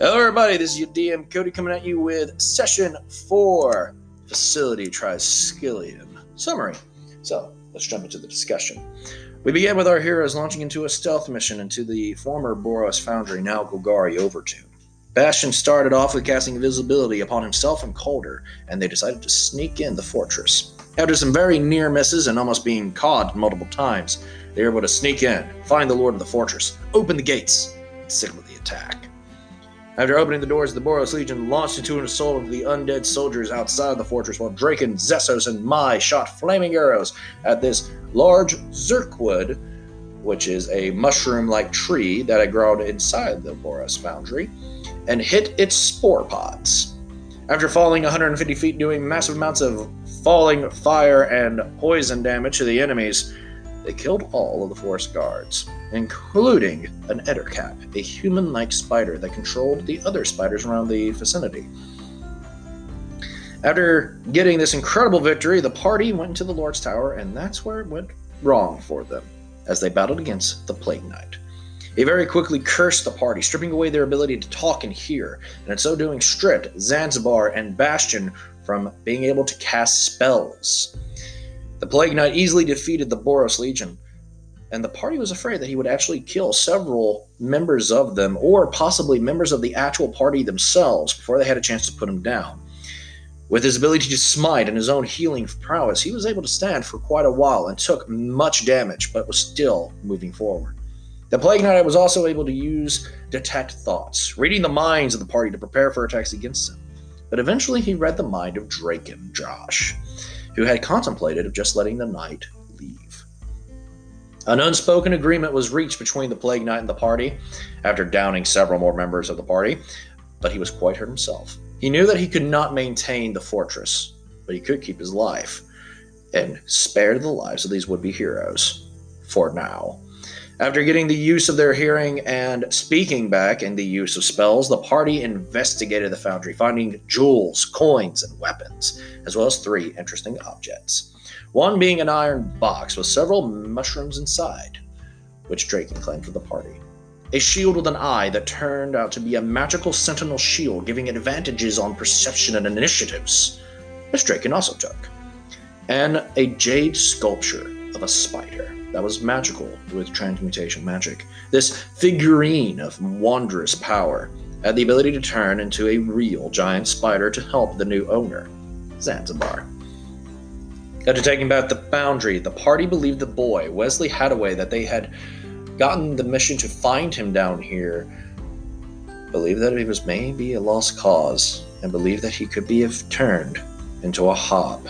Hello everybody, this is your DM Cody coming at you with Session 4, Felicity Triskelion. Summary. So, let's jump into the discussion. We began with our heroes launching into a stealth mission into the former Boros foundry, now Golgari Overtune. Bastian started off with casting invisibility upon himself and Calder, and they decided to sneak in the fortress. After some very near misses and almost being caught multiple times, they were able to sneak in, find the lord of the fortress, open the gates, and signal the attack. After opening the doors, the Boros Legion launched into an assault of the undead soldiers outside the fortress, while Draken, Zessos, and Mai shot flaming arrows at this large Zirkwood, which is a mushroom-like tree that had grown inside the Boros foundry, and hit its spore pods. After falling 150 feet, doing massive amounts of falling fire and poison damage to the enemies, they killed all of the forest guards, including an ettercap, a human-like spider that controlled the other spiders around the vicinity. After getting this incredible victory, the party went into the Lord's Tower, and that's where it went wrong for them, as they battled against the Plague Knight. He very quickly cursed the party, stripping away their ability to talk and hear, and in so doing stripped Zanzibar and Bastian from being able to cast spells. The Plague Knight easily defeated the Boros Legion, and the party was afraid that he would actually kill several members of them, or possibly members of the actual party themselves, before they had a chance to put him down. With his ability to smite and his own healing prowess, he was able to stand for quite a while and took much damage, but was still moving forward. The Plague Knight was also able to use detect thoughts, reading the minds of the party to prepare for attacks against them. But eventually he read the mind of Draken, Josh, who had contemplated of just letting the knight leave. An unspoken agreement was reached between the Plague Knight and the party, after downing several more members of the party, but he was quite hurt himself. He knew that he could not maintain the fortress, but he could keep his life, and spared the lives of these would-be heroes, for now. After getting the use of their hearing and speaking back and the use of spells, the party investigated the foundry, finding jewels, coins, and weapons, as well as 3 interesting objects. One being an iron box with several mushrooms inside, which Draken claimed for the party. A shield with an eye that turned out to be a magical sentinel shield, giving advantages on perception and initiatives, which Draken also took. And a jade sculpture of a spider that was magical with transmutation magic. This figurine of wondrous power had the ability to turn into a real giant spider to help the new owner, Zanzibar. After taking back the foundry, the party believed the boy, Wesley Hadaway, that they had gotten the mission to find him down here, believed that he was maybe a lost cause, and believed that he could be turned into a hob.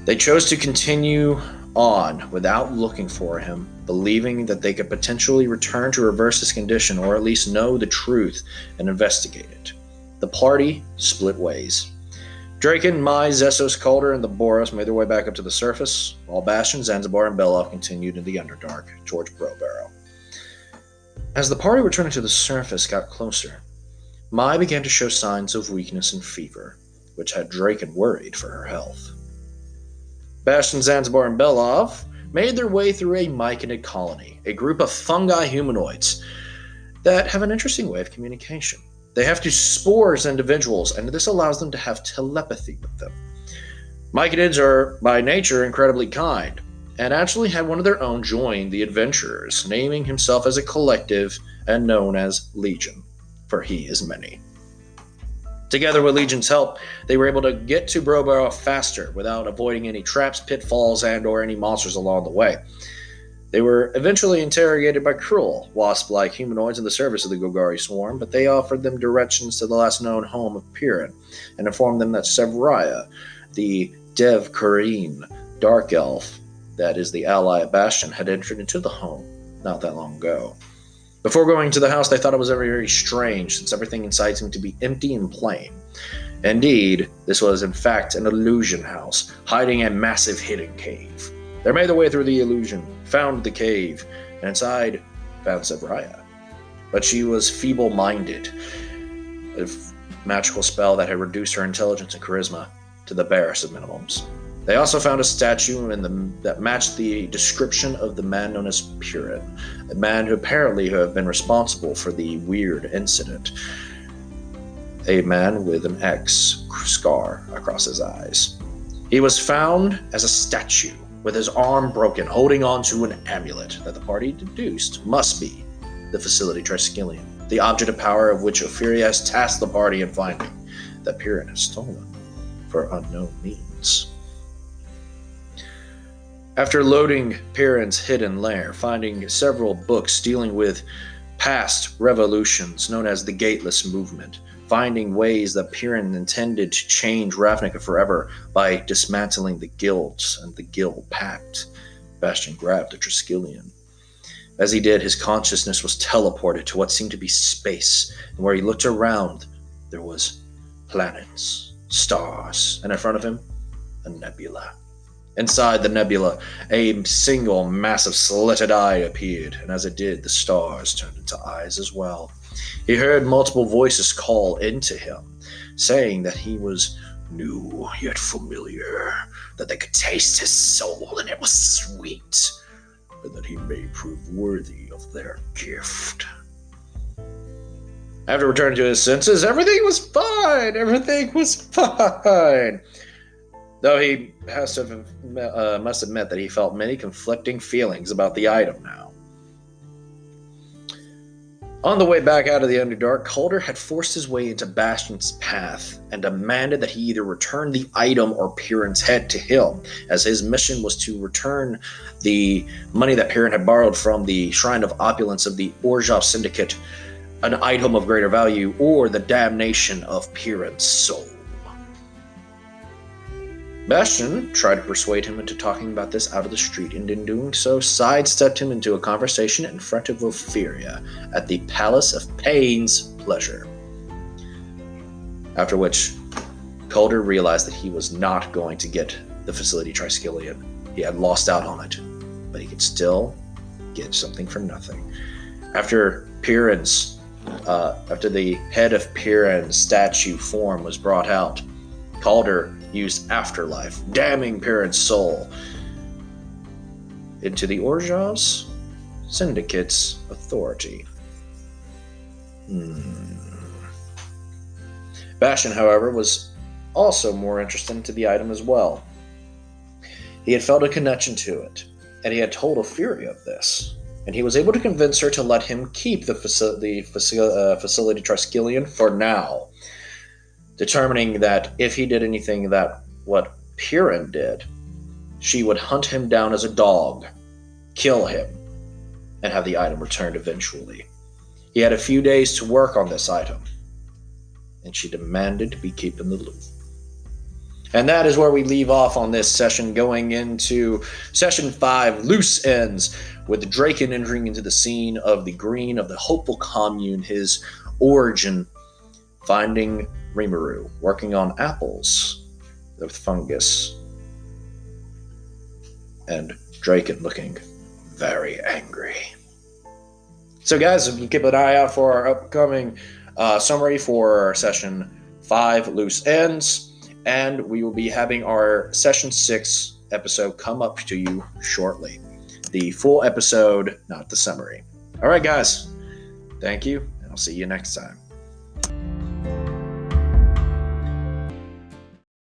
They chose to continue on without looking for him, believing that they could potentially return to reverse his condition, or at least know the truth and investigate it. The party split ways. Draken, Mai, Zessos, Calder, and the Boros made their way back up to the surface, while Bastian, Zanzibar, and Belov continued in the Underdark towards Brobaro. As the party returning to the surface got closer, Mai began to show signs of weakness and fever, which had Draken worried for her health. Bastian, Zanzibar, and Belov made their way through a myconid colony, a group of fungi humanoids that have an interesting way of communication. They have to spores individuals, and this allows them to have telepathy with them. Myconids are, by nature, incredibly kind, and actually had one of their own join the adventurers, naming himself as a collective and known as Legion, for he is many. Together with Legion's help, they were able to get to Brobaro faster without avoiding any traps, pitfalls, and or any monsters along the way. They were eventually interrogated by cruel, wasp-like humanoids in the service of the Golgari swarm, but they offered them directions to the last known home of Peren, and informed them that Cevraya, the Dev Kareen dark elf that is the ally of Bastian, had entered into the home not that long ago. Before going to the house, they thought it was very, very strange, since everything inside seemed to be empty and plain. Indeed, this was in fact an illusion house, hiding a massive hidden cave. They made their way through the illusion, found the cave, and inside found Cevraya. But she was feeble-minded, a magical spell that had reduced her intelligence and charisma to the barest of minimums. They also found a statue that matched the description of the man known as Peren, a man who apparently had been responsible for the weird incident. A man with an X scar across his eyes. He was found as a statue, with his arm broken, holding on to an amulet that the party deduced must be the Felicity Triskelion, the object of power of which Ophelia has tasked the party in finding, that Peren has stolen for unknown means. After loading Peren's hidden lair, finding several books dealing with past revolutions known as the Gateless Movement, finding ways that Peren intended to change Ravnica forever by dismantling the guilds and the guild pact, Bastian grabbed the Triskelion. As he did, his consciousness was teleported to what seemed to be space, and where he looked around, there was planets, stars, and in front of him, a nebula. Inside the nebula, a single massive slitted eye appeared, and as it did, the stars turned into eyes as well. He heard multiple voices call into him, saying that he was new yet familiar, that they could taste his soul and it was sweet, and that he may prove worthy of their gift. After returning to his senses, everything was fine. Though he must admit that he felt many conflicting feelings about the item now. On the way back out of the Underdark, Calder had forced his way into Bastian's path and demanded that he either return the item or Peren's head to him, as his mission was to return the money that Peren had borrowed from the Shrine of Opulence of the Orzhov Syndicate, an item of greater value, or the damnation of Peren's soul. Bastian tried to persuade him into talking about this out of the street, and in doing so, sidestepped him into a conversation in front of Ophelia at the Palace of Pain's Pleasure. After which, Calder realized that he was not going to get the Felicity Triskelion. He had lost out on it, but he could still get something for nothing. After the head of Peren's statue form was brought out, Calder used Afterlife, damning Peren's soul into the Orzhov's Syndicate's authority. Bastian, however, was also more interested into the item as well. He had felt a connection to it, and he had told Ophelia of this, and he was able to convince her to let him keep the Felicity Triskelion for now, determining that if he did anything that what Peren did, she would hunt him down as a dog, kill him, and have the item returned eventually. He had a few days to work on this item, and she demanded to be kept in the loop. And that is where we leave off on this session, going into Session 5, Loose Ends, with Draken entering into the scene of the Green of the Hopeful Commune, his origin, finding Rimuru, working on apples of fungus, and Draken looking very angry. So guys, if you keep an eye out for our upcoming summary for Session 5, Loose Ends, and we will be having our Session 6 episode come up to you shortly. The full episode, not the summary. All right, guys. Thank you, and I'll see you next time.